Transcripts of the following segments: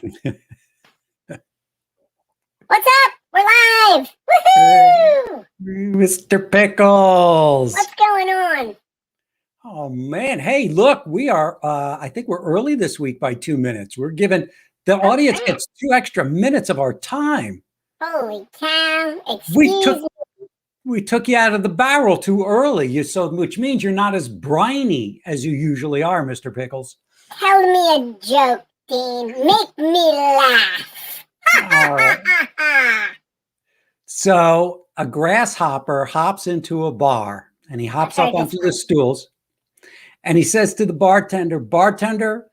What's up? We're live. Woohoo! Mr. Pickles. What's going on? Oh man. Hey, look, we are I think we're early this week by 2 minutes. We're giving the audience gets 2 extra minutes of our time. Holy cow. Excuse me. We took you out of the barrel too early, which means you're not as briny as you usually are, Mr. Pickles. Tell me a joke, Dean. Make me laugh. So a grasshopper hops into a bar and he hops up onto the stools and he says to the bartender, "Bartender,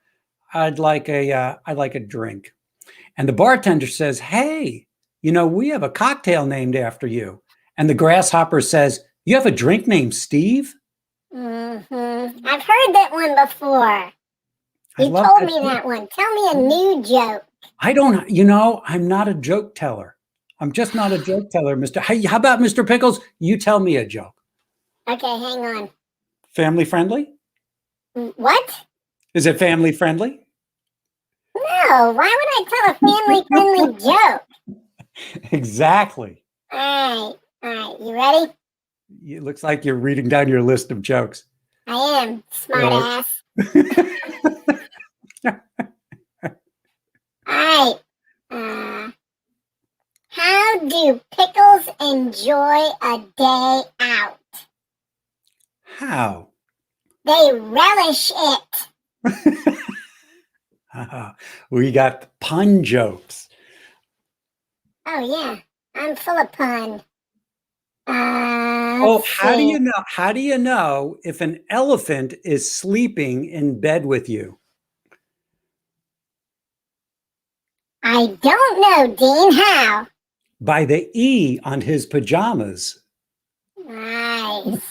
I'd like a drink." And the bartender says, "Hey, we have a cocktail named after you." And the grasshopper says, "You have a drink named Steve?" Mm-hmm. I've heard that one before. You told me that one. Tell me a new joke. I'm not a joke teller. I'm just not a joke teller, Mr. Hey, how about Mr. Pickles? You tell me a joke. Okay, hang on. Family friendly? What? Is it family friendly? No, why would I tell a family friendly joke? Exactly. All right, you ready? It looks like you're reading down your list of jokes. I am, smart ass. All right. How do pickles enjoy a day out? How? They relish it. We got pun jokes. Oh yeah, I'm full of pun. How do you know if an elephant is sleeping in bed with you? I don't know, Dean. How? By the E on his pajamas. Nice.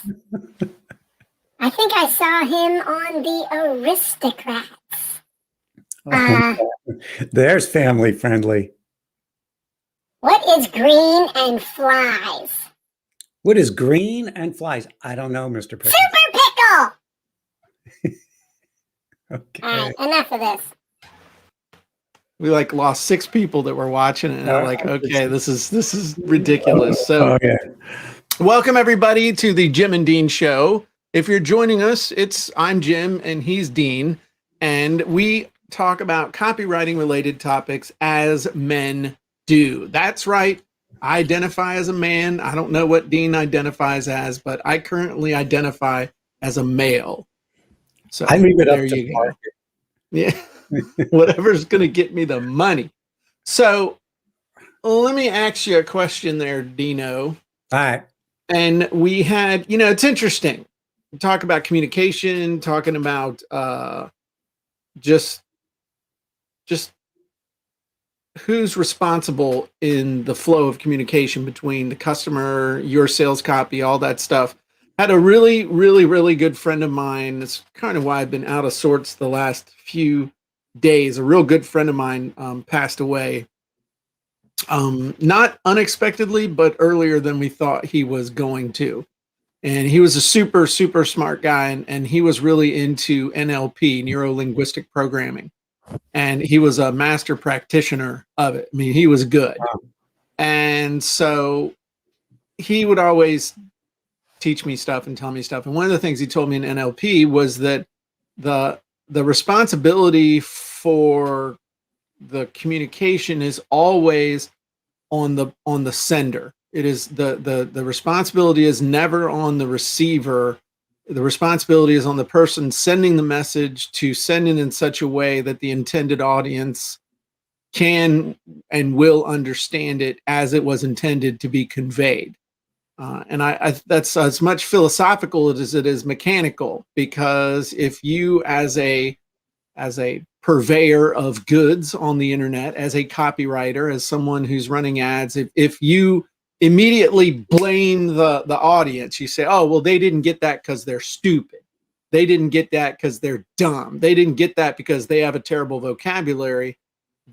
I think I saw him on the Aristocrats. There's family friendly. What is green and flies? What is green and flies? I don't know, Mr. Pickle. Super Pickle! Okay. All right, enough of this. We lost 6 people that were watching it, and they're like, okay, this is ridiculous. So welcome everybody to the Jim and Dean show. If you're joining us, I'm Jim and he's Dean, and we talk about copywriting related topics as men do. That's right. I identify as a man. I don't know what Dean identifies as, but I currently identify as a male. So I leave it up to Mark. Yeah. Whatever's going to get me the money. So let me ask you a question there, Dino. All right. And we had, it's interesting. We talk about communication, talking about just who's responsible in the flow of communication between the customer, your sales copy, all that stuff. Had a really, really, really good friend of mine. That's kind of why I've been out of sorts the last few days. A real good friend of mine passed away. Not unexpectedly, but earlier than we thought he was going to. And he was a super, super smart guy. And he was really into NLP, neuro-linguistic programming. And he was a master practitioner of it. I mean, he was good. Wow. And so he would always teach me stuff and tell me stuff. And one of the things he told me in NLP was that the responsibility for the communication is always on the sender. It is the responsibility is never on the receiver. The responsibility is on the person sending the message to send it in such a way that the intended audience can and will understand it as it was intended to be conveyed. And I that's as much philosophical as it is mechanical, because if you as a purveyor of goods on the internet, as a copywriter, as someone who's running ads, if you immediately blame the audience, you say, oh, well, they didn't get that because they're stupid. They didn't get that because they're dumb. They didn't get that because they have a terrible vocabulary.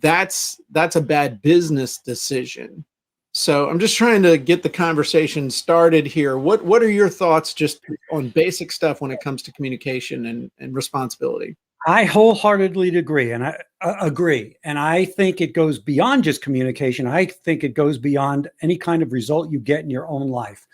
That's a bad business decision. So I'm just trying to get the conversation started here. What are your thoughts just on basic stuff when it comes to communication and responsibility? I wholeheartedly agree. And I agree. And I think it goes beyond just communication. I think it goes beyond any kind of result you get in your own life.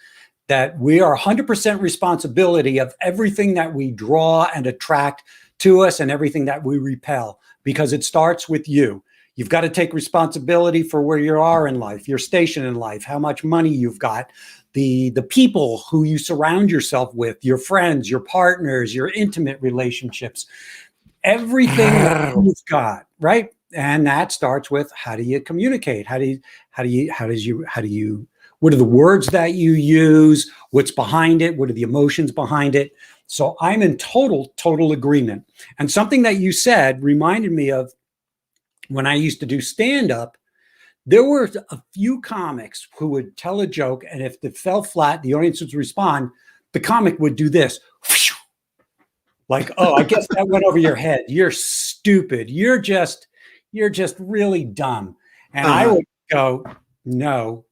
That we are 100% responsibility of everything that we draw and attract to us and everything that we repel, because it starts with you. You've got to take responsibility for where you are in life, your station in life, how much money you've got, the people who you surround yourself with, your friends, your partners, your intimate relationships, everything that you've got, right? And that starts with, how do you communicate? What are the words that you use? What's behind it? What are the emotions behind it? So I'm in total agreement. And something that you said reminded me of when I used to do stand-up. There were a few comics who would tell a joke, and if it fell flat, the audience would respond. The comic would do this. Like, oh, I guess that went over your head. You're stupid. You're just really dumb. And I would go, no,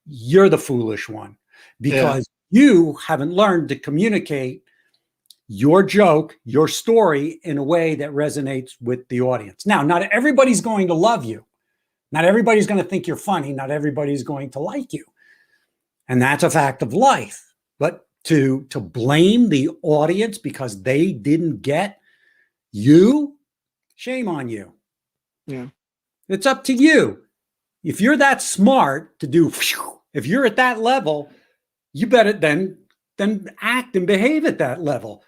you're the foolish one, because you haven't learned to communicate your joke, your story in a way that resonates with the audience. Now, not everybody's going to love you. Not everybody's going to think you're funny. Not everybody's going to like you. And that's a fact of life. But to blame the audience because they didn't get you, shame on you. Yeah. It's up to you. If you're that smart to do, if you're at that level, you better then act and behave at that level.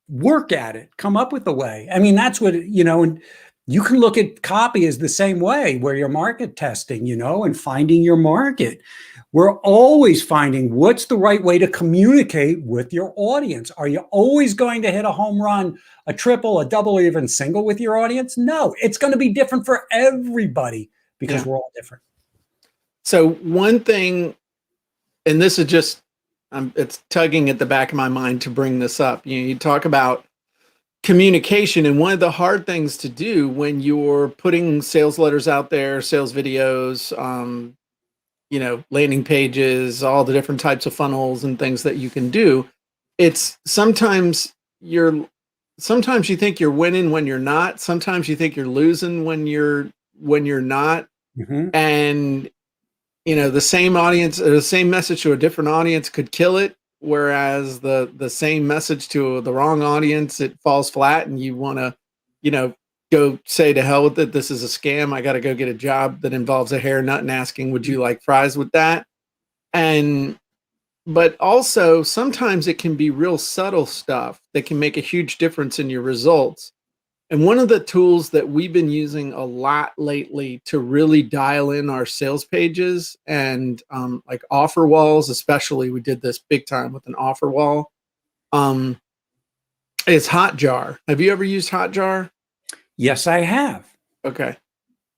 Work at it. Come up with a way. I mean, that's what, and you can look at copy as the same way, where you're market testing, and finding your market. We're always finding what's the right way to communicate with your audience. Are you always going to hit a home run, a triple, a double, or even single with your audience? No, it's going to be different for everybody, because we're all different. So one thing, and this is just, it's tugging at the back of my mind to bring this up. You talk about communication, and one of the hard things to do when you're putting sales letters out there, sales videos, landing pages, all the different types of funnels and things that you can do. It's sometimes you think you're winning when you're not. Sometimes you think you're losing when you're not. Mm-hmm. And the same audience, or the same message to a different audience could kill it, whereas the same message to the wrong audience, it falls flat, and you want to go say to hell with it. This is a scam. I got to go get a job that involves a hairnut and asking, would you like fries with that? But also sometimes it can be real subtle stuff that can make a huge difference in your results. And one of the tools that we've been using a lot lately to really dial in our sales pages and like offer walls, especially, we did this big time with an offer wall, is Hotjar. Have you ever used Hotjar? Yes, I have. Okay.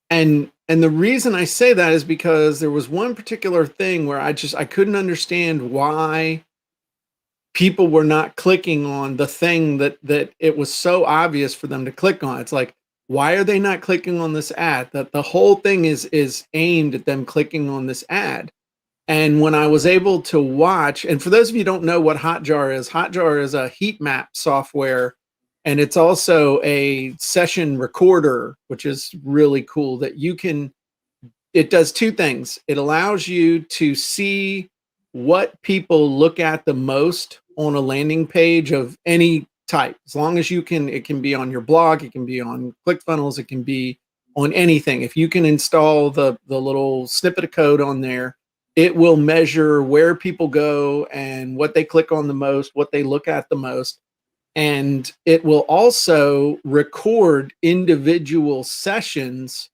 And the reason I say that is because there was one particular thing where I couldn't understand why people were not clicking on the thing that it was so obvious for them to click on. It's like, why are they not clicking on this ad? That the whole thing is aimed at them clicking on this ad. And when I was able to watch, and for those of you who don't know what Hotjar is a heat map software, and it's also a session recorder, which is really cool. That it does two things. It allows you to see what people look at the most on a landing page of any type. As long as you can, it can be on your blog, it can be on ClickFunnels, it can be on anything. If you can install the little snippet of code on there, it will measure where people go and what they click on the most, what they look at the most. And it will also record individual sessions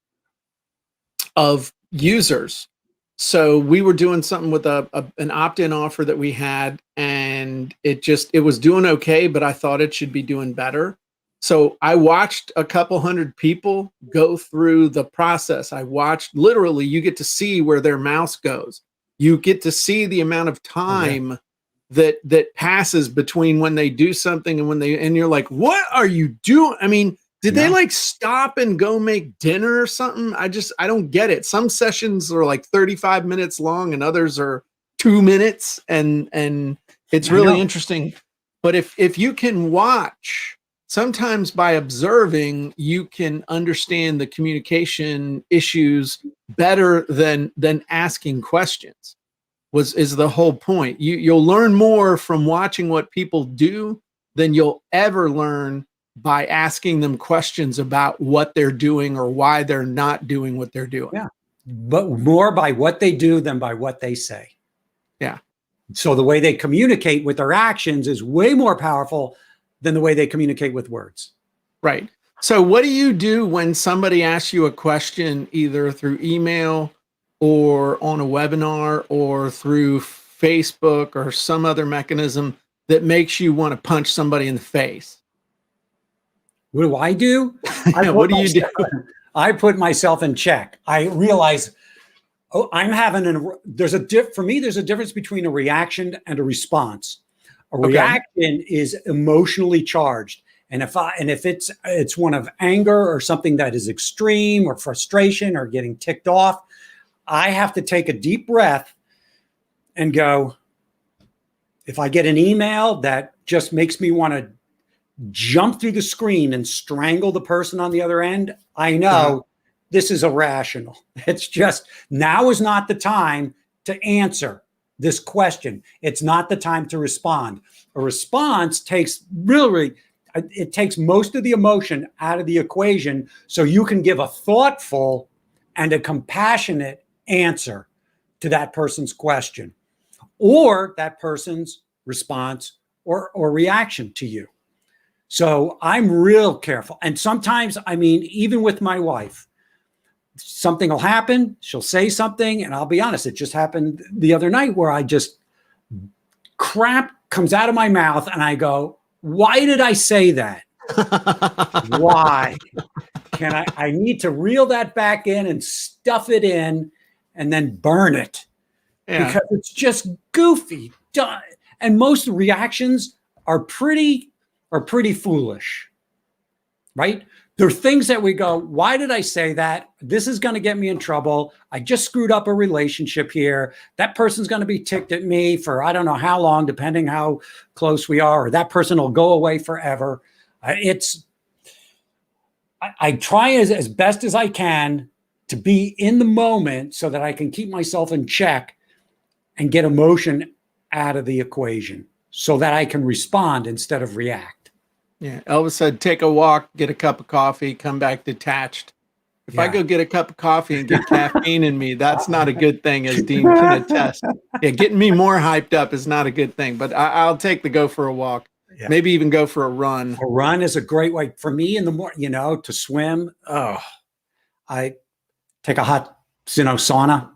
of users. So we were doing something with an opt-in offer that we had, and it was doing okay, but I thought it should be doing better. So I watched a couple hundred people go through the process. I watched, literally, you get to see where their mouse goes. You get to see the amount of time that passes between when they do something and you're like, what are you doing? I mean, did they like stop and go make dinner or something? I don't get it. Some sessions are like 35 minutes long and others are 2 minutes, and it's really interesting. But if you can watch sometimes by observing, you can understand the communication issues better than asking questions. Is the whole point. You'll learn more from watching what people do than you'll ever learn by asking them questions about what they're doing or why they're not doing what they're doing. Yeah. But more by what they do than by what they say. Yeah. So the way they communicate with their actions is way more powerful than the way they communicate with words. Right. So what do you do when somebody asks you a question, either through email or on a webinar or through Facebook or some other mechanism that makes you want to punch somebody in the face? What do I do? What do you do? I put myself in check. I realize, oh, I'm having for me, there's a difference between a reaction and a response. A reaction is emotionally charged. And if it's one of anger or something that is extreme or frustration or getting ticked off, I have to take a deep breath and go, if I get an email that just makes me want to jump through the screen and strangle the person on the other end, I know this is irrational. It's just, now is not the time to answer this question. It's not the time to respond. A response takes it takes most of the emotion out of the equation so you can give a thoughtful and a compassionate answer to that person's question or that person's response or reaction to you. So I'm real careful. And sometimes, I mean, even with my wife, something will happen, she'll say something, and I'll be honest, it just happened the other night where crap comes out of my mouth and I go, why did I say that? Why? I need to reel that back in and stuff it in and then burn it because it's just goofy. And most reactions are pretty foolish, right? There are things that we go, why did I say that? This is going to get me in trouble. I just screwed up a relationship here. That person's going to be ticked at me for I don't know how long, depending how close we are, or that person will go away forever. I try as best as I can to be in the moment so that I can keep myself in check and get emotion out of the equation so that I can respond instead of react. Yeah, Elvis said, take a walk, get a cup of coffee, come back detached. If I go get a cup of coffee and get caffeine in me, that's not a good thing, as Dean can attest. Yeah, getting me more hyped up is not a good thing, but I'll take the go for a walk. Yeah. Maybe even go for a run. A run is a great way for me in the morning, to swim. Oh, I take a hot, sauna.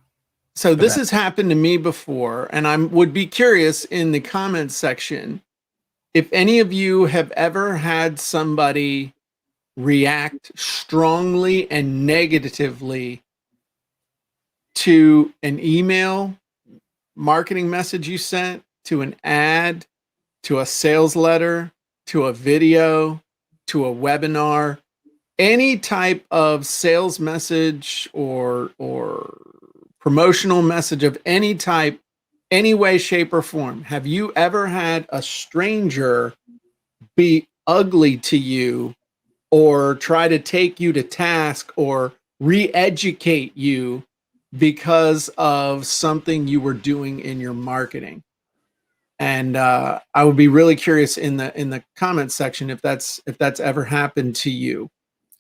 So this has happened to me before, and I would be curious in the comments section if any of you have ever had somebody react strongly and negatively to an email, marketing message you sent, to an ad, to a sales letter, to a video, to a webinar, any type of sales message or promotional message of any type, any way, shape, or form. Have you ever had a stranger be ugly to you or try to take you to task or re-educate you because of something you were doing in your marketing? And I would be really curious in the comments section if that's ever happened to you.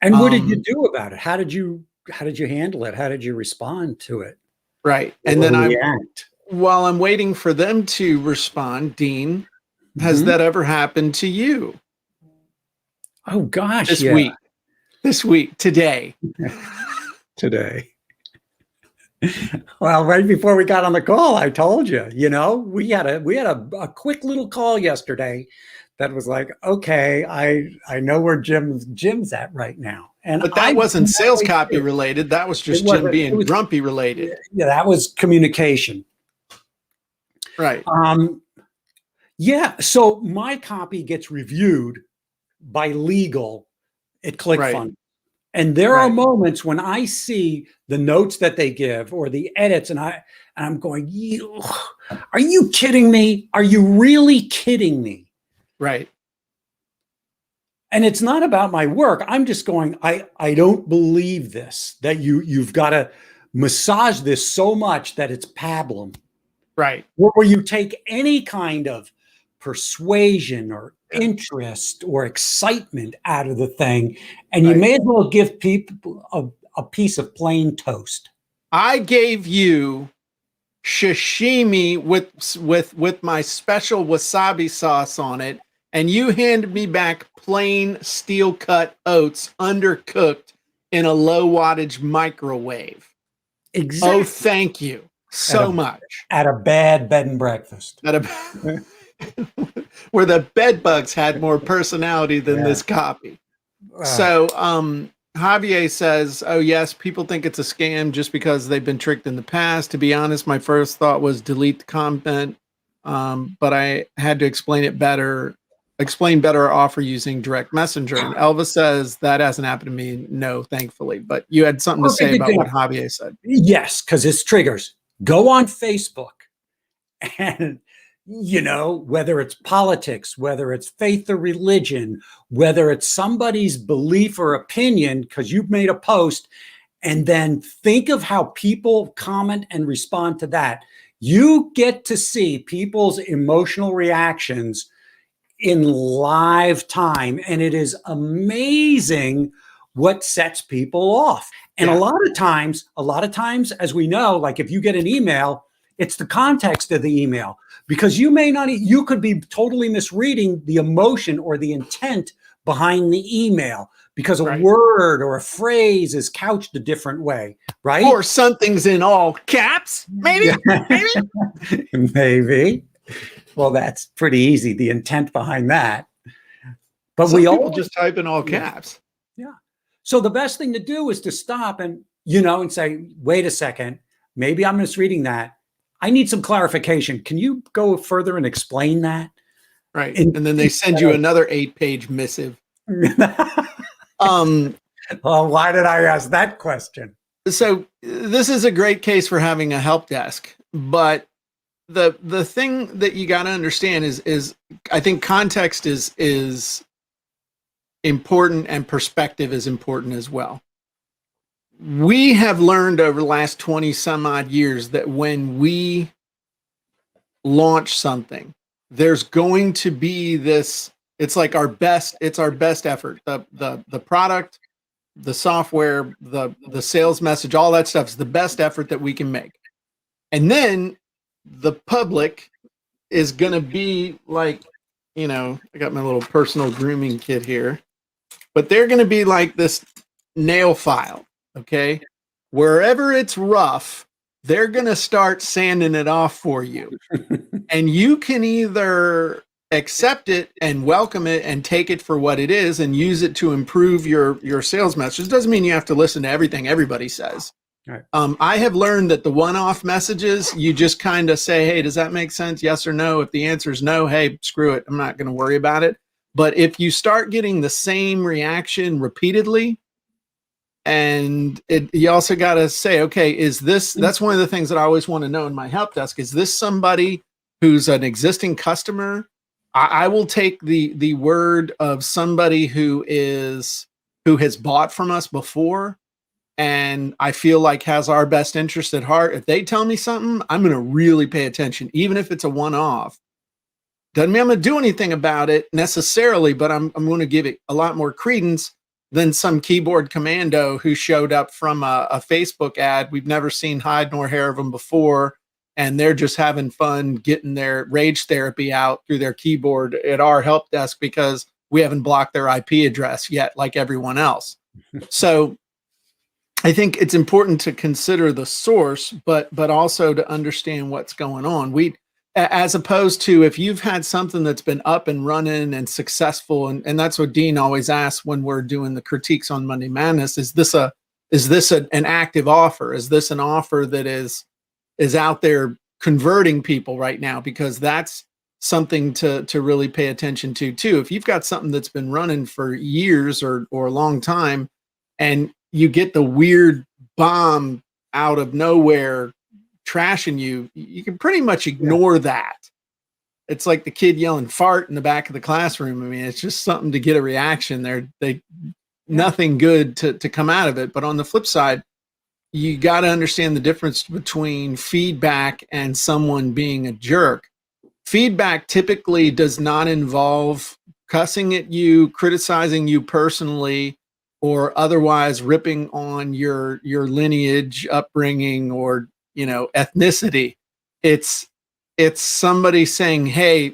And what did you do about it? How did you handle it? How did you respond to it? Right. And then while I'm waiting for them to respond, Dean, has that ever happened to you? Oh gosh, This week, today. Today. Well, right before we got on the call, I told you, we had a quick little call yesterday that was like, okay, I know where Jim's at right now. But that wasn't sales copy related. That was just Jim being grumpy related. Yeah, that was communication. Right. Yeah. So my copy gets reviewed by legal at ClickFunnels. And there are moments when I see the notes that they give or the edits, and I'm going, are you kidding me? Are you really kidding me? Right. And it's not about my work. I'm just going, I don't believe this, that you've got to massage this so much that it's pablum. Right. Where you take any kind of persuasion or interest or excitement out of the thing, and you may as well give people a piece of plain toast. I gave you sashimi with my special wasabi sauce on it, and you handed me back plain steel cut oats undercooked in a low wattage microwave. Exactly. Oh, thank you so much. At a bad bed and breakfast. Where the bed bugs had more personality than this copy. So Javier says, oh yes, people think it's a scam just because they've been tricked in the past. To be honest, my first thought was delete the comment. But I had to explain better offer using direct messenger. And Elvis says that hasn't happened to me. No, thankfully. But you had something to say about what Javier said. Yes, because it's triggers. Go on Facebook and, whether it's politics, whether it's faith or religion, whether it's somebody's belief or opinion, because you've made a post, and then think of how people comment and respond to that. You get to see people's emotional reactions in live time, and it is amazing what sets people off. And a lot of times, as we know, like if you get an email, it's the context of the email, because you could be totally misreading the emotion or the intent behind the email because a word or a phrase is couched a different way, right? Or something's in all caps, maybe. Maybe. Well, that's pretty easy, the intent behind that. But Some people just type in all caps. Yeah. So the best thing to do is to stop and, and say, wait a second, maybe I'm misreading that. I need some clarification. Can you go further and explain that? Right. And then they send you another 8-page missive. Well, why did I ask that question? So this is a great case for having a help desk, but the thing that you got to understand is I think context is important, and perspective is important as well. We have learned over the last 20 some odd years that when we launch something, there's going to be this, it's like our best effort. The product, the software, the sales message, all that stuff is the best effort that we can make. And then the public is going to be like, I got my little personal grooming kit here, but they're going to be like this nail file. Okay. Wherever it's rough, they're going to start sanding it off for you. And you can either accept it and welcome it and take it for what it is and use it to improve your sales message. It doesn't mean you have to listen to everything everybody says. Right. I have learned that the one-off messages, you just kind of say, hey, does that make sense? Yes or no? If the answer is no, hey, screw it. I'm not going to worry about it. But if you start getting the same reaction repeatedly, and you also got to say, okay, that's one of the things that I always want to know in my help desk. Is this somebody who's an existing customer? I will take the word of somebody who has bought from us before, and I feel like has our best interest at heart. If they tell me something, I'm going to really pay attention, even if it's a one-off. Doesn't mean I'm going to do anything about it necessarily, but I'm going to give it a lot more credence than some keyboard commando who showed up from a Facebook ad. We've never seen hide nor hair of them before, and they're just having fun getting their rage therapy out through their keyboard at our help desk because we haven't blocked their IP address yet, like everyone else. So I think it's important to consider the source, but also to understand what's going on. As opposed to if you've had something that's been up and running and successful, and that's what Dean always asks when we're doing the critiques on Monday Madness, is this an active offer? Is this an offer that is out there converting people right now? Because that's something to really pay attention to too. If you've got something that's been running for years or a long time, and you get the weird bomb out of nowhere trashing you can pretty much ignore that. it's like the kid yelling fart in the back of the classroom. I mean, it's just something to get a reaction. Nothing good to come out of it. But on the flip side, you got to understand the difference between feedback and someone being a jerk. Feedback typically does not involve cussing at you, criticizing you personally, or otherwise ripping on your lineage, upbringing, or ethnicity. It's somebody saying, hey,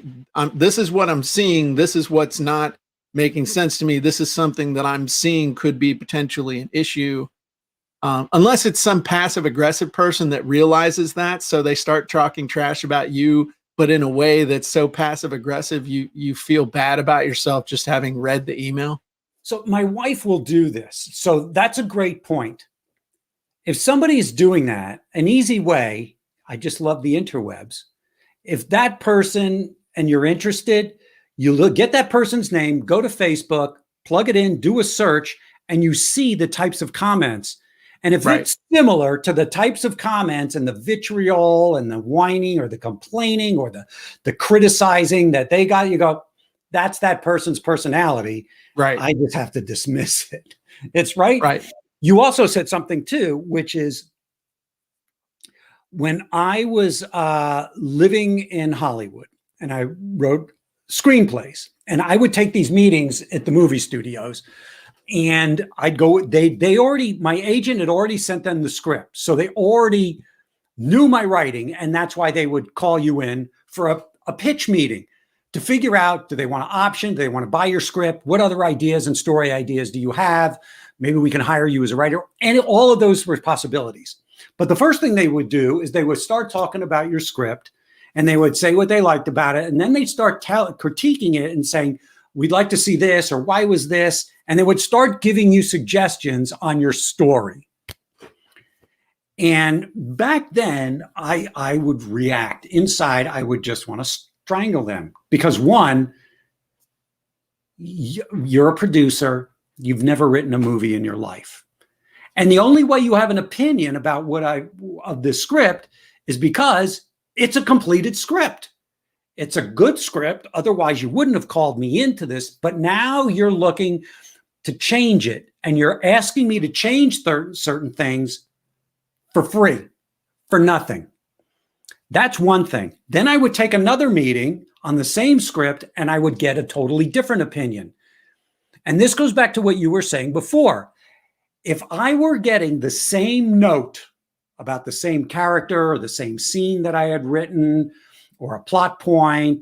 this is what I'm seeing. This is what's not making sense to me. This is something that I'm seeing could be potentially an issue. Unless it's some passive aggressive person that realizes that, so they start talking trash about you, but in a way that's so passive aggressive, you feel bad about yourself just having read the email. So my wife will do this. So that's a great point. If somebody is doing that, an easy way, I just love the interwebs. If that person, and you're interested, you get that person's name, go to Facebook, plug it in, do a search, and you see the types of comments. And if it's similar to the types of comments and the vitriol and the whining or the complaining or the criticizing that they got, you go, that's that person's personality. Right. I just have to dismiss it. It's right. Right. You also said something too, which is when I was living in Hollywood and I wrote screenplays, and I would take these meetings at the movie studios, and I'd go, my agent had already sent them the script. So they already knew my writing. And that's why they would call you in for a pitch meeting to figure out, do they want to option? Do they want to buy your script? What other ideas and story ideas do you have? Maybe we can hire you as a writer. And all of those were possibilities. But the first thing they would do is they would start talking about your script, and they would say what they liked about it. And then they'd start critiquing it and saying, we'd like to see this, or why was this? And they would start giving you suggestions on your story. And back then, I would react. Inside, I would just want to strangle them. Because one, you're a producer. You've never written a movie in your life. And the only way you have an opinion about of this script is because it's a completed script. It's a good script. Otherwise, you wouldn't have called me into this. But now you're looking to change it, and you're asking me to change certain things for free, for nothing. That's one thing. Then I would take another meeting on the same script, and I would get a totally different opinion. And this goes back to what you were saying before. If I were getting the same note about the same character or the same scene that I had written, or a plot point,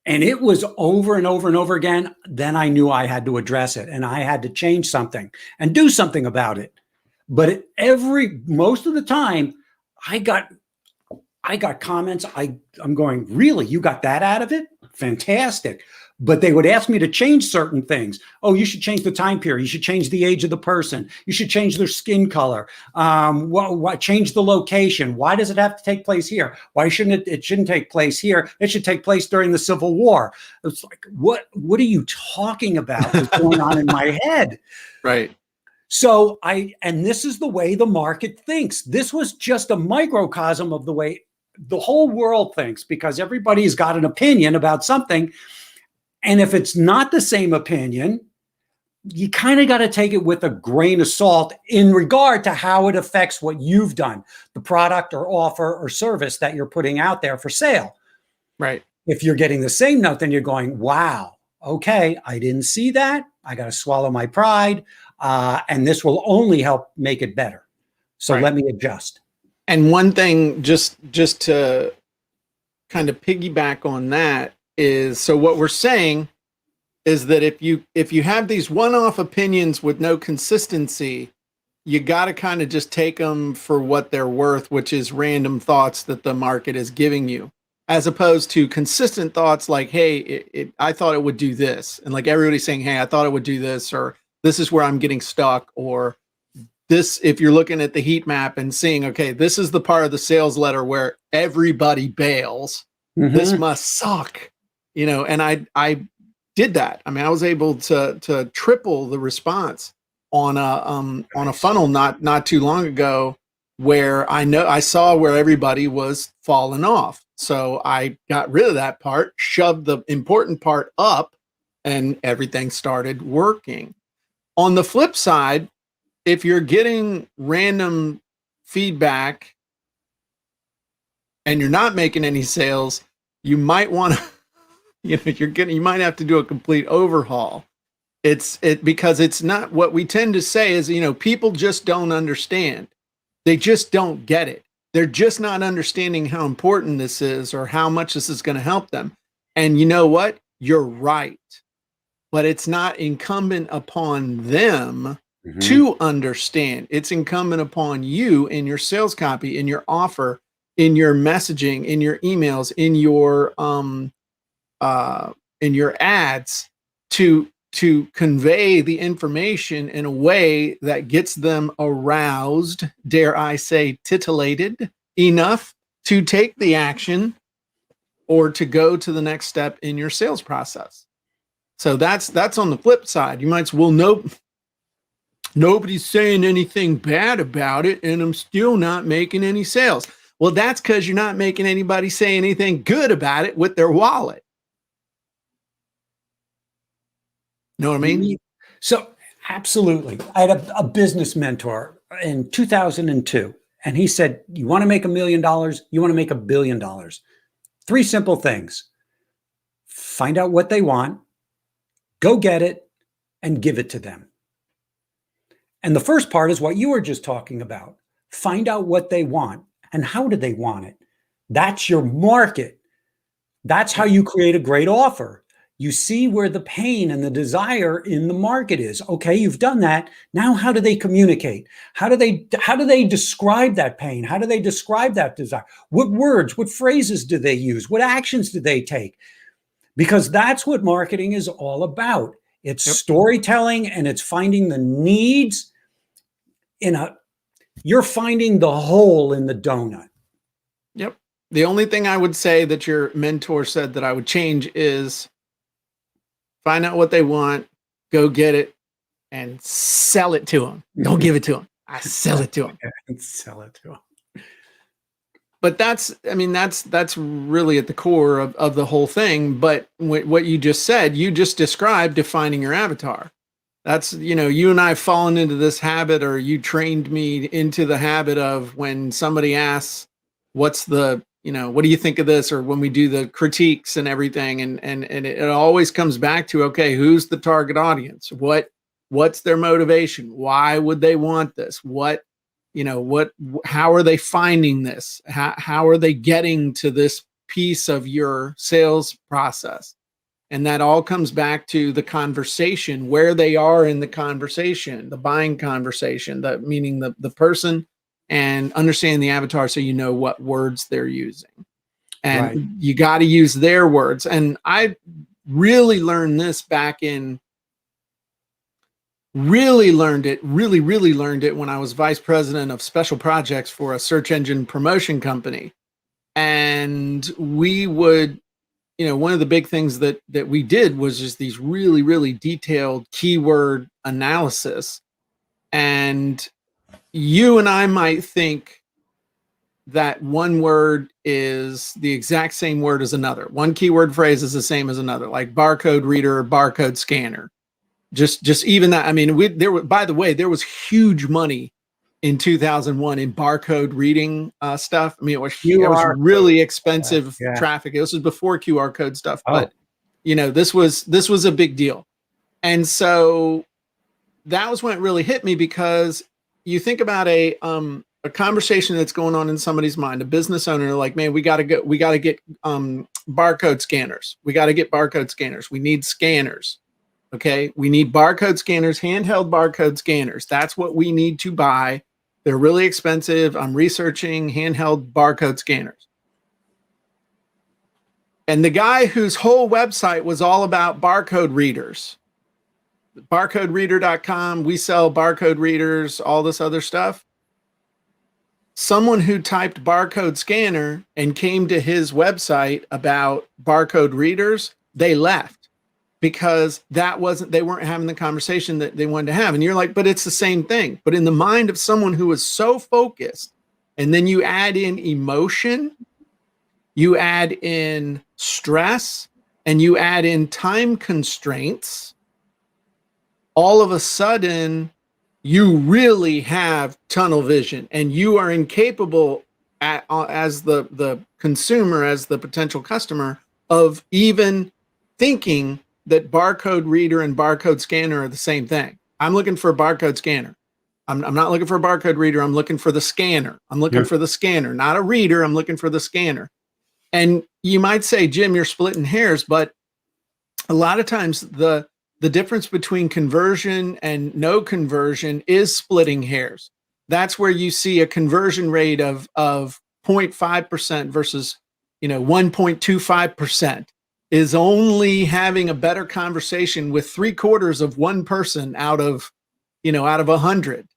and it was over and over and over again, then I knew I had to address it, and I had to change something and do something about it. But most of the time, I got comments. I'm going, really? You got that out of it? Fantastic. But they would ask me to change certain things. Oh, you should change the time period. You should change the age of the person. You should change their skin color. Change the location. Why does it have to take place here? Why shouldn't it shouldn't take place here? It should take place during the Civil War. It's like, what are you talking about? What's going on in my head? Right. So and this is the way the market thinks. This was just a microcosm of the way the whole world thinks, because everybody's got an opinion about something. And if it's not the same opinion, you kind of got to take it with a grain of salt in regard to how it affects what you've done, the product or offer or service that you're putting out there for sale. Right. If you're getting the same note, then you're going, wow, okay, I didn't see that. I got to swallow my pride. And this will only help make it better. So let me adjust. And one thing, just to kind of piggyback on that, is, so what we're saying is that if you have these one-off opinions with no consistency, you got to kind of just take them for what they're worth, which is random thoughts that the market is giving you, as opposed to consistent thoughts like, hey, I thought it would do this. And like everybody's saying, hey, I thought it would do this, or this is where I'm getting stuck, or this, if you're looking at the heat map and seeing, okay, this is the part of the sales letter where everybody bails. Mm-hmm. This must suck. And I did that. I mean, I was able to triple the response on a funnel not too long ago where I saw where everybody was falling off. So I got rid of that part, shoved the important part up, and everything started working. On the flip side, if you're getting random feedback and you're not making any sales, you might want to, you might have to do a complete overhaul. Because it's not what we tend to say is, people just don't understand. They just don't get it. They're just not understanding how important this is or how much this is going to help them. And you know what? You're right. But it's not incumbent upon them to understand. It's incumbent upon you in your sales copy, in your offer, in your messaging, in your emails, in your ads to convey the information in a way that gets them aroused, dare I say, titillated enough to take the action or to go to the next step in your sales process. So that's on the flip side. You might say, well, nobody's saying anything bad about it, and I'm still not making any sales. Well, that's because you're not making anybody say anything good about it with their wallet. Know what I mean? So absolutely. I had a business mentor in 2002, and he said, you want to make $1 million? You want to make $1 billion? 3 simple things. Find out what they want, go get it, and give it to them. And the first part is what you were just talking about. Find out what they want and how do they want it. That's your market. That's how you create a great offer. You see where the pain and the desire in the market is. Okay, you've done that. Now, how do they communicate? How do they describe that pain? How do they describe that desire? What words, what phrases do they use? What actions do they take? Because that's what marketing is all about. It's storytelling, and it's finding the needs you're finding the hole in the donut. Yep. The only thing I would say that your mentor said that I would change is find out what they want, go get it, and sell it to them. Don't give it to them. I sell it to them. Sell it to them. But that's really at the core of the whole thing. But what you just said, you just described defining your avatar. That's, you and I have fallen into this habit, or you trained me into the habit of when somebody asks, what's the, what do you think of this? Or when we do the critiques and everything, and it always comes back to, okay, who's the target audience? What's their motivation? Why would they want this? How are they finding this? How are they getting to this piece of your sales process? And that all comes back to the conversation, where they are in the conversation, the buying conversation, meaning the person, and understand the avatar so you know what words they're using. And you got to use their words. And I really learned this really learned it when I was vice president of special projects for a search engine promotion company. And we would, one of the big things that we did was just these really, really detailed keyword analysis. And you and I might think that one word is the exact same word as another. One keyword phrase is the same as another, like barcode reader or barcode scanner. Just even that. I mean, by the way, there was huge money in 2001 in barcode reading stuff. I mean, it was really expensive traffic. This was before QR code stuff, but this was a big deal. And so that was when it really hit me, because you think about a conversation that's going on in somebody's mind, a business owner, like, man, we got to get barcode scanners. We got to get barcode scanners. We need scanners. Okay. We need barcode scanners, handheld barcode scanners. That's what we need to buy. They're really expensive. I'm researching handheld barcode scanners. And the guy whose whole website was all about barcode readers, barcodereader.com, we sell barcode readers, all this other stuff. Someone who typed barcode scanner and came to his website about barcode readers, they left, because they weren't having the conversation that they wanted to have. And you're like, but it's the same thing. But in the mind of someone who was so focused and then you add in emotion, you add in stress, and you add in time constraints, all of a sudden you really have tunnel vision, and you are incapable as the consumer, as the potential customer, of even thinking that barcode reader and barcode scanner are the same thing. I'm looking for a barcode scanner. I'm not looking for a barcode reader. I'm looking for the scanner. I'm looking for the scanner, not a reader. I'm looking for the scanner. And you might say, Jim, you're splitting hairs, but a lot of times the difference between conversion and no conversion is splitting hairs. That's where you see a conversion rate of 0.5% versus 1.25% is only having a better conversation with 3/4 of one person out of 100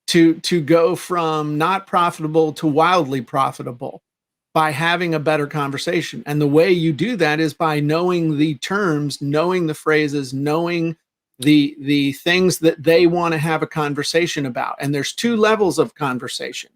to go from not profitable to wildly profitable by having a better conversation. And the way you do that is by knowing the terms, knowing the phrases, knowing the things that they want to have a conversation about. And there's two levels of conversation.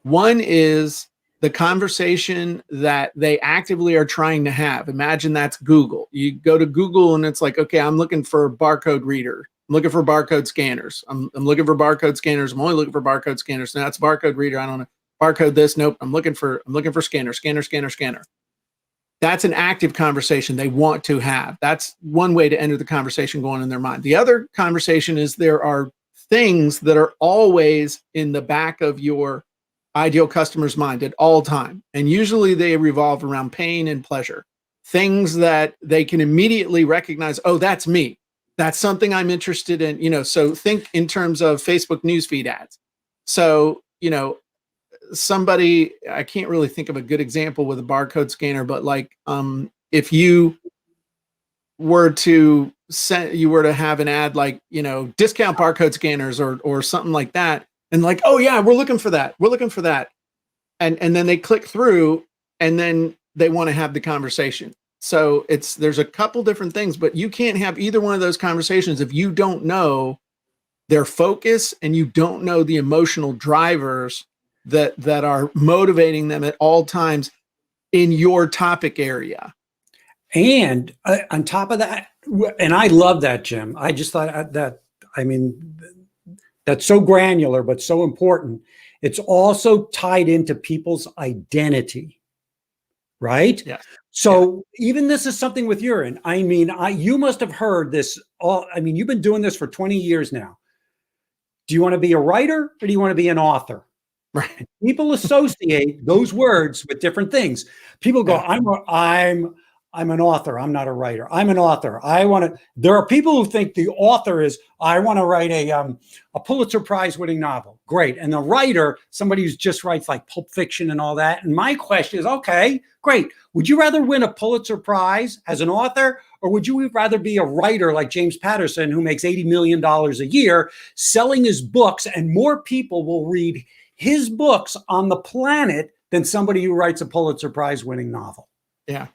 One is the conversation that they actively are trying to have. Imagine that's Google. You go to Google and it's like, okay, I'm looking for a barcode reader. I'm looking for barcode scanners. I'm looking for barcode scanners. I'm only looking for barcode scanners. Now it's barcode reader. I don't know. Barcode this. Nope. I'm looking for scanner. That's an active conversation they want to have. That's one way to enter the conversation going in their mind. The other conversation is there are things that are always in the back of your ideal customer's mind at all time. And usually they revolve around pain and pleasure. Things that they can immediately recognize, oh, that's me. That's something I'm interested in. So think in terms of Facebook newsfeed ads. So, somebody, I can't really think of a good example with a barcode scanner, but like if you were to have an ad like discount barcode scanners or something like that, and like, oh yeah, we're looking for that, and then they click through and then they want to have the conversation. So there's a couple different things, but you can't have either one of those conversations if you don't know their focus and you don't know the emotional drivers that are motivating them at all times in your topic area. And on top of that, and I love that, Jim. I just thought that's so granular, but so important. It's also tied into people's identity, right? Yeah. So even this is something with urine. You must have heard this. You've been doing this for 20 years now. Do you want to be a writer or do you want to be an author? Right. People associate those words with different things. People go, I'm an author. I'm not a writer. I'm an author. There are people who think the author is, I want to write a Pulitzer Prize winning novel. Great. And the writer, somebody who just writes like Pulp Fiction and all that. And my question is, okay, great. Would you rather win a Pulitzer Prize as an author, or would you rather be a writer like James Patterson, who makes $80 million a year selling his books, and more people will read his books on the planet than somebody who writes a Pulitzer Prize winning novel? Yeah.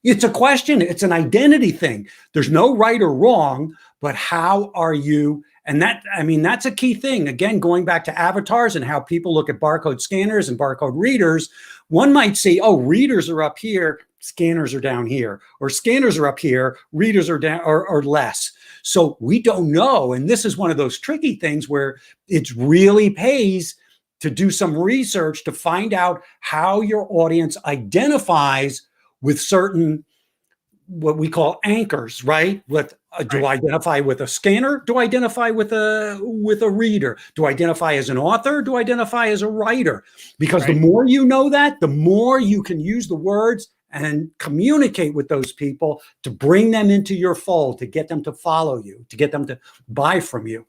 It's a question. It's an identity thing. There's no right or wrong, but how are you? And that's a key thing. Again, going back to avatars and how people look at barcode scanners and barcode readers, one might say, oh, readers are up here, scanners are down here, or scanners are up here, readers are down or less. So we don't know. And this is one of those tricky things where it really pays to do some research to find out how your audience identifies with certain, what we call anchors, right? Do I identify with a scanner? Do I identify with a reader? Do I identify as an author? Do I identify as a writer? Because the more you know that, the more you can use the words and communicate with those people to bring them into your fold, to get them to follow you, to get them to buy from you.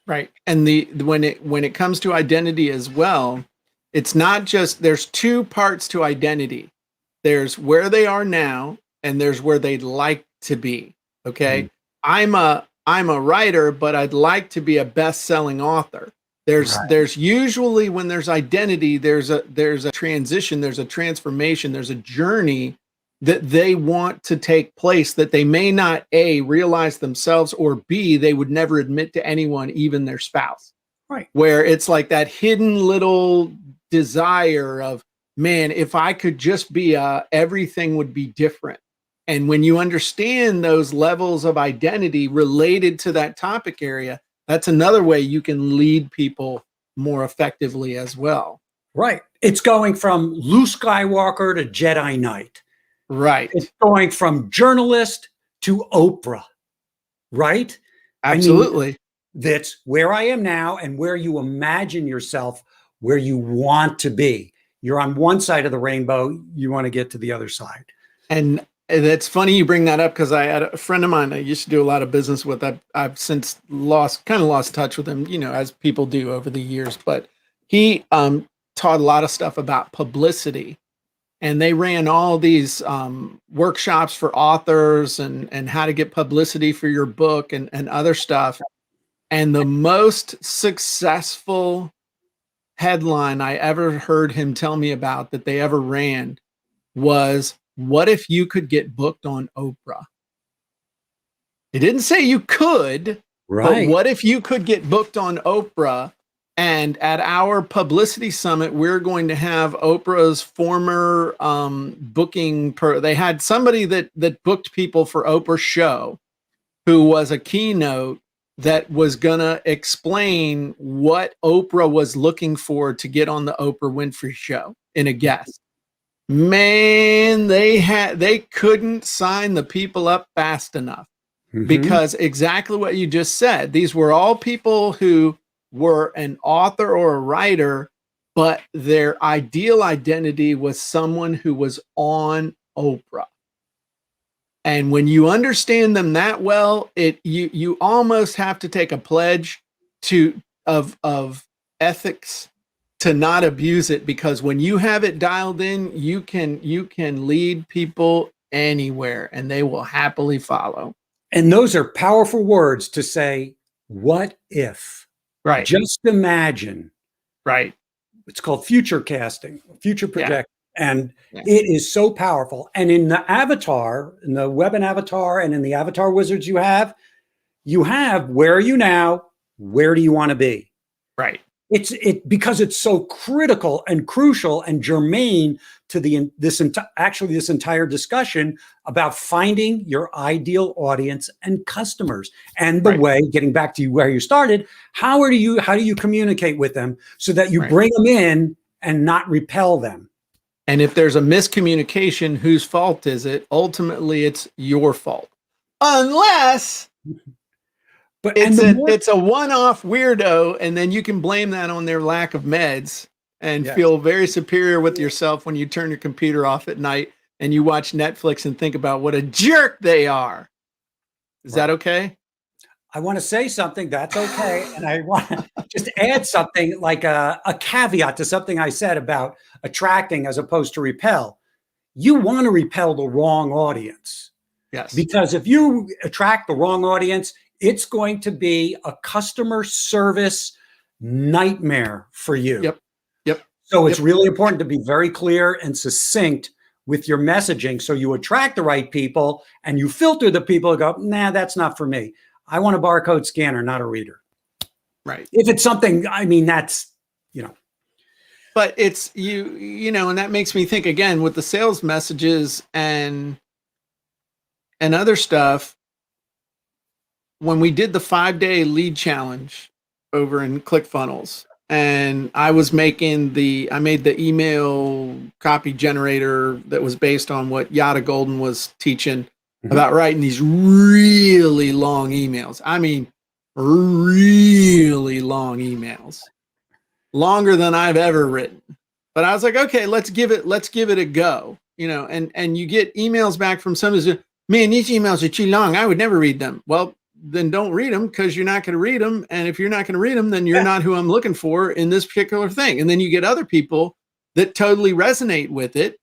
Right. And when it comes to identity as well, it's not just, there's two parts to identity. There's where they are now and there's where they'd like to be. Okay. Mm-hmm. I'm a writer, but I'd like to be a best-selling author. There's usually, when there's identity, there's a transition, there's a transformation, there's a journey that they want to take place that they may not A, realize themselves, or B, they would never admit to anyone, even their spouse. Right. Where it's like that hidden little desire of, man, if I could just be everything would be different. And when you understand those levels of identity related to that topic area, that's another way you can lead people more effectively as well. Right. It's going from Luke Skywalker to Jedi Knight. Right. It's going from journalist to Oprah. Right? Absolutely. I mean, that's where I am now and where you imagine yourself, where you want to be. You're on one side of the rainbow. You want to get to the other side. And it's funny you bring that up, because I had a friend of mine I used to do a lot of business with. I've since lost touch with him, as people do over the years. But he taught a lot of stuff about publicity. And they ran all these workshops for authors and how to get publicity for your book and other stuff. And the most successful headline I ever heard him tell me about that they ever ran was, what if you could get booked on Oprah? It didn't say you could, right? But what if you could get booked on Oprah? And at our publicity summit, we're going to have Oprah's former booking. They had somebody that booked people for Oprah's show, who was a keynote that was going to explain what Oprah was looking for to get on the Oprah Winfrey show in a guest. Man, they couldn't sign the people up fast enough, because exactly what you just said. These were all people who were an author or a writer, but their ideal identity was someone who was on Oprah. And when you understand them that well, you almost have to take a pledge of ethics to not abuse it, because when you have it dialed in, you can lead people anywhere and they will happily follow. And those are powerful words to say, what if? Right. Just imagine. Right. It's called future casting, future project. Yeah. And it is so powerful. And in the avatar, in the web and avatar, and in the avatar wizards you have, where are you now? Where do you want to be? Right. It's because it's so critical and crucial and germane to this entire discussion about finding your ideal audience and customers. And the way, getting back to where you started, how do you communicate with them so that you bring them in and not repel them? And if there's a miscommunication, whose fault is it? Ultimately, it's your fault, unless. But it's a one-off weirdo, and then you can blame that on their lack of meds and feel very superior with yourself when you turn your computer off at night and you watch Netflix and think about what a jerk they are. Is that okay? I want to say something. That's okay. And I want to just add something like a caveat to something I said about attracting as opposed to repel. You want to repel the wrong audience. Yes. Because if you attract the wrong audience, it's going to be a customer service nightmare for you. Yep. So it's really important to be very clear and succinct with your messaging, so you attract the right people and you filter the people who go, nah, that's not for me. I want a barcode scanner, not a reader. Right. If it's something, I mean, that's, But it's, and that makes me think again with the sales messages and other stuff. When we did the 5-day lead challenge over in ClickFunnels, and I made the email copy generator that was based on what Yada Golden was teaching about writing these really long emails. I mean, really long emails, longer than I've ever written. But I was like, okay, let's give it a go, and you get emails back from some of them. Man, these emails are too long. I would never read them. Well, then don't read them, because you're not going to read them. And if you're not going to read them, then you're not who I'm looking for in this particular thing. And then you get other people that totally resonate with it.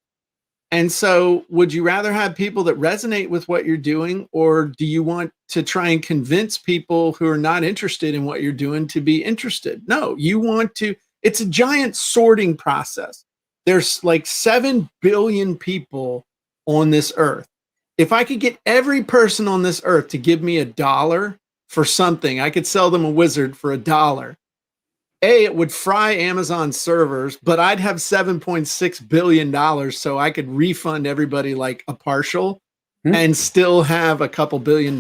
And so would you rather have people that resonate with what you're doing, or do you want to try and convince people who are not interested in what you're doing to be interested? No, it's a giant sorting process. There's like 7 billion people on this earth. If I could get every person on this earth to give me $1 for something, I could sell them a wizard for $1. it would fry Amazon servers, but I'd have $7.6 billion so I could refund everybody like a partial and still have a couple $1 billion.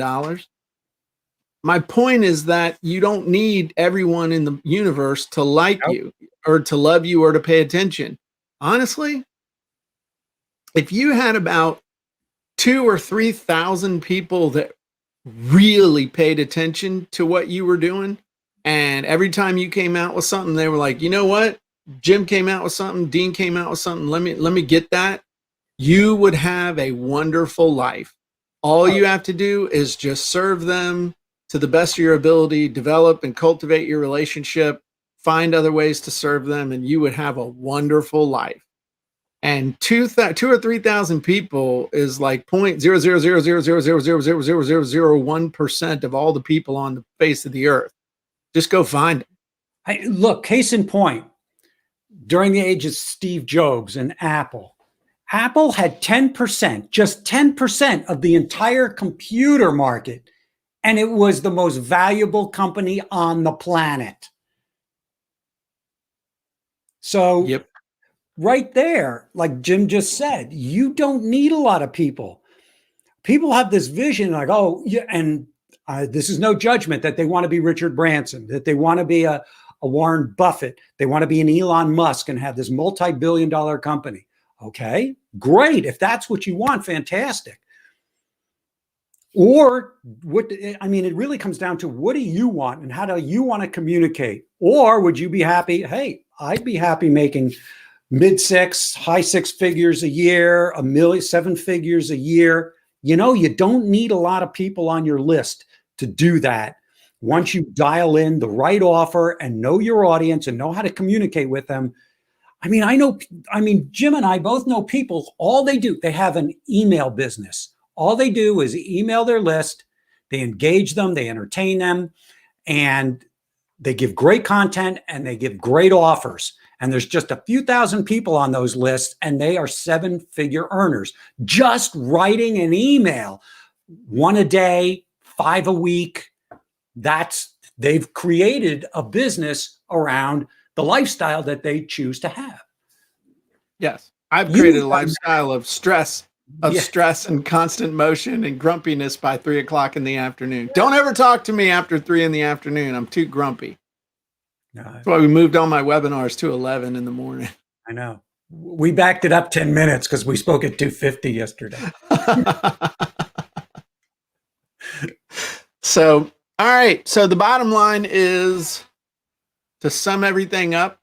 My point is that you don't need everyone in the universe to like you or to love you or to pay attention. Honestly, if you had about 2,000 or 3,000 people that really paid attention to what you were doing, and every time you came out with something, they were like, you know what? Jim came out with something, Dean came out with something. Let me get that. You would have a wonderful life. All you have to do is just serve them to the best of your ability, develop and cultivate your relationship, find other ways to serve them, and you would have a wonderful life. And 2,000 or 3,000 people is like 0.00000000001% of all the people on the face of the earth. Just go find it. Look, case in point, during the age of Steve Jobs and Apple had 10%, just 10% of the entire computer market, and it was the most valuable company on the planet. So right there, like Jim just said, you don't need a lot of people. People have this vision like, oh, yeah, and this is no judgment that they want to be Richard Branson, that they want to be a Warren Buffett, they want to be an Elon Musk and have this multi-billion-dollar company. Okay, great. If that's what you want, fantastic. Or it really comes down to what do you want and how do you want to communicate? Or would you be happy? Hey, I'd be happy making mid-6, high-6 figures a year, $1 million, 7 figures a year. You know, you don't need a lot of people on your list to do that. Once you dial in the right offer and know your audience and know how to communicate with them. Jim and I both know people, all they do, they have an email business. All they do is email their list, they engage them, they entertain them, and they give great content and they give great offers. And there's just a few thousand people on those lists and they are 7-figure earners. Just writing an email, 1 a day, 5 a week. They've created a business around the lifestyle that they choose to have. Yes. I've created a lifestyle of stress and constant motion and grumpiness by 3 o'clock in the afternoon. Don't ever talk to me after 3 in the afternoon. I'm too grumpy. That's why we moved all my webinars to 11 in the morning. I know. We backed it up 10 minutes because we spoke at 2:50 yesterday. So, all right. So the bottom line is, to sum everything up,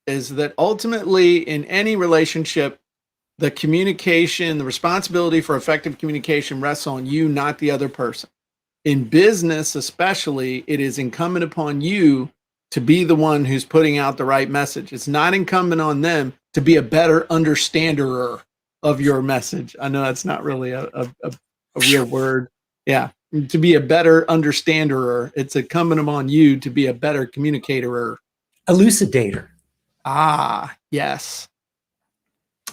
is that ultimately in any relationship, the communication, the responsibility for effective communication rests on you, not the other person. In business, especially, it is incumbent upon you to be the one who's putting out the right message. It's not incumbent on them to be a better understander of your message. I know that's not really a real word. Yeah. To be a better understander. It's incumbent upon you to be a better communicator. Elucidator. Ah, yes.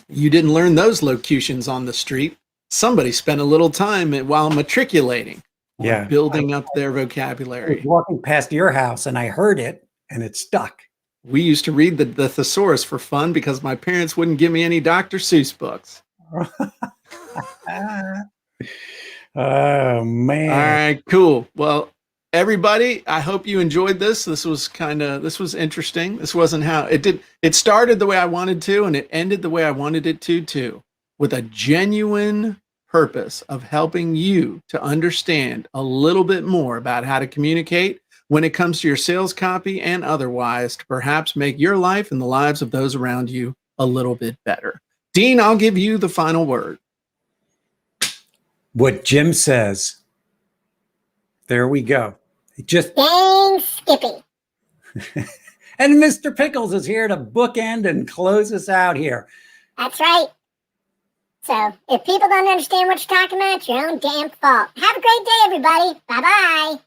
You didn't learn those locutions on the street. Somebody spent a little time while matriculating, building up their vocabulary. I was walking past your house and I heard it and it stuck. We used to read the thesaurus for fun because my parents wouldn't give me any Dr. Seuss books. Oh, man. All right, cool. Well, everybody, I hope you enjoyed this. This was interesting. This wasn't how it did. It started the way I wanted to, and it ended the way I wanted it to too, with a genuine purpose of helping you to understand a little bit more about how to communicate when it comes to your sales copy and otherwise, to perhaps make your life and the lives of those around you a little bit better. Dean, I'll give you the final word. What Jim says. There we go. Just dang Skippy. And Mr. Pickles is here to bookend and close us out here. That's right. So if people don't understand what you're talking about, it's your own damn fault. Have a great day, everybody. Bye-bye.